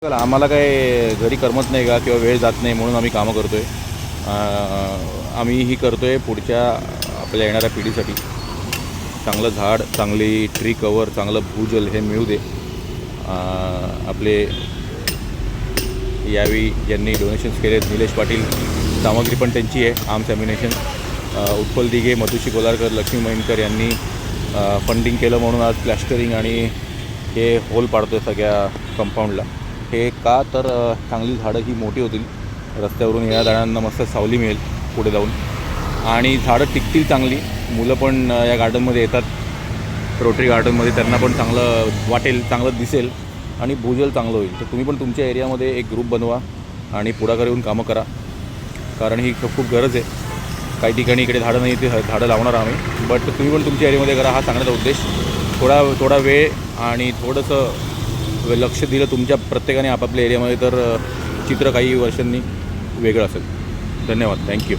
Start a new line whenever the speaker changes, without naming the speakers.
चला, आम्हाला काय घरी करमत नाही का किंवा वेळ जात नाही म्हणून आम्ही कामं करतो आहे. आम्ही ही करतो आहे पुढच्या आपल्या येणाऱ्या पिढीसाठी. चांगलं झाड, चांगली ट्री कवर, चांगलं भूजल हे मिळू दे. आपले यावेळी ज्यांनी डोनेशन्स केले निलेश पाटील, सामग्री पण त्यांची आहे, आर्म्स ॲम्युनेशन. उत्पल दिघे, मधुशी कोलारकर, लक्ष्मी महिनकर यांनी फंडिंग केलं म्हणून आज प्लॅस्टरिंग आणि हे होल पाडतो आहे सगळ्या कंपाऊंडला. हे का तर चांगली झाडं ही मोठी होतील, रस्त्यावरून येणाऱ्यांना मस्त सावली मिळेल पुढे जाऊन, आणि झाडं टिकतील चांगली. मुलं पण या गार्डनमध्ये येतात, रोटरी गार्डनमध्ये, त्यांना पण चांगलं वाटेल, चांगलं दिसेल आणि भूजल चांगलं होईल. तर तुम्ही पण तुमच्या एरियामध्ये एक ग्रुप बनवा आणि पुढाकार येऊन कामं करा, कारण ही खूप गरज आहे. काही ठिकाणी इकडे झाडं नाही, ते झाडं लावणार आम्ही, बट तुम्ही पण तुमच्या एरियामध्ये करा. हा सांगण्याचा उद्देश. थोडा वेळ आणि थोडंसं लक्ष दिलं तुमच्या प्रत्येकाने आपापल्या एरियामध्ये तर चित्र काही वर्षांनी वेगळं असेल. धन्यवाद. थँक्यू.